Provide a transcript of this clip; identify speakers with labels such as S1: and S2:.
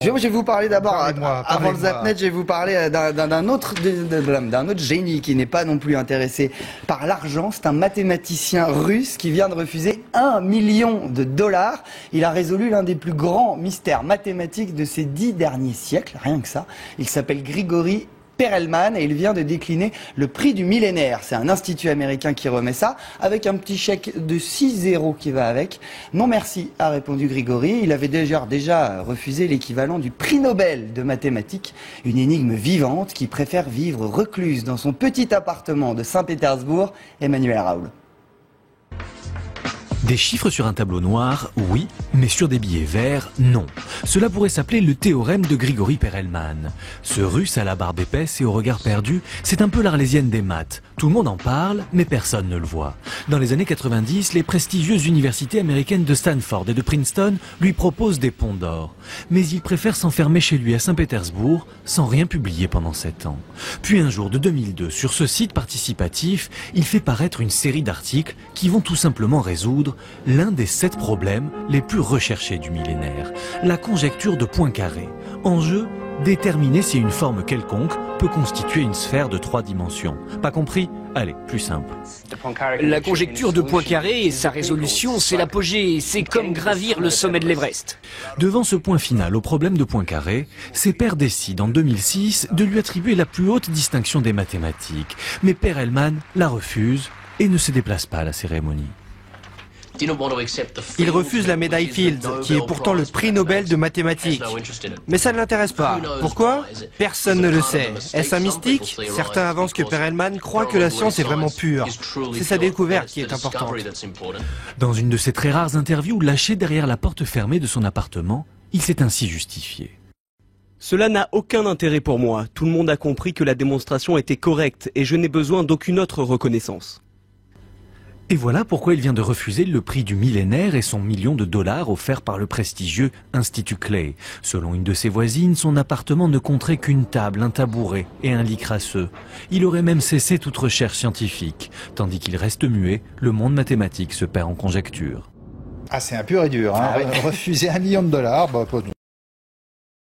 S1: Je vais vous parler d'abord, avant le
S2: Parlez-moi.
S1: Zapnet, je vais vous parler d'un autre génie qui n'est pas non plus intéressé par l'argent. C'est un mathématicien russe qui vient de refuser $1 million. Il a résolu l'un des plus grands mystères mathématiques de ces 10 derniers siècles, rien que ça. Il s'appelle Grigori Perelman et il vient de décliner le prix du millénaire. C'est un institut américain qui remet ça avec un petit chèque de 6 € qui va avec. Non merci, a répondu Grigori. Il avait déjà refusé l'équivalent du prix Nobel de mathématiques, une énigme vivante qui préfère vivre recluse dans son petit appartement de Saint-Pétersbourg. Emmanuel Raoul.
S3: Des chiffres sur un tableau noir, oui, mais sur des billets verts, non. Cela pourrait s'appeler le théorème de Grigori Perelman. Ce russe à la barbe épaisse et au regard perdu, c'est un peu l'Arlésienne des maths. Tout le monde en parle, mais personne ne le voit. Dans les années 90, les prestigieuses universités américaines de Stanford et de Princeton lui proposent des ponts d'or. Mais il préfère s'enfermer chez lui à Saint-Pétersbourg, sans rien publier pendant 7 ans. Puis un jour de 2002, sur ce site participatif, il fait paraître une série d'articles qui vont tout simplement résoudre l'un des 7 problèmes les plus recherchés du millénaire, la conjecture de Poincaré. En jeu, déterminer si une forme quelconque peut constituer une sphère de 3 dimensions. Pas compris? Allez, plus simple.
S4: La conjecture de Poincaré et sa résolution, c'est l'apogée, c'est comme gravir le sommet de l'Everest.
S3: Devant ce point final au problème de Poincaré, ses pairs décident en 2006 de lui attribuer la plus haute distinction des mathématiques. Mais Perelman la refuse et ne se déplace pas à la cérémonie.
S5: Il refuse la médaille Fields, qui est pourtant le prix Nobel de mathématiques. Mais ça ne l'intéresse pas. Pourquoi? Personne ne le sait. Est-ce un mystique? Certains avancent que Perelman croit que la science est vraiment pure. C'est sa découverte qui est importante.
S3: Dans une de ses très rares interviews lâchées derrière la porte fermée de son appartement, il s'est ainsi justifié.
S6: Cela n'a aucun intérêt pour moi. Tout le monde a compris que la démonstration était correcte et je n'ai besoin d'aucune autre reconnaissance.
S3: Et voilà pourquoi il vient de refuser le prix du millénaire et son $1 million offert par le prestigieux Institut Clay. Selon une de ses voisines, son appartement ne compterait qu'une table, un tabouret et un lit crasseux. Il aurait même cessé toute recherche scientifique. Tandis qu'il reste muet, le monde mathématique se perd en conjectures.
S2: Ah, c'est un pur et dur. Hein. Refuser $1 million, bah,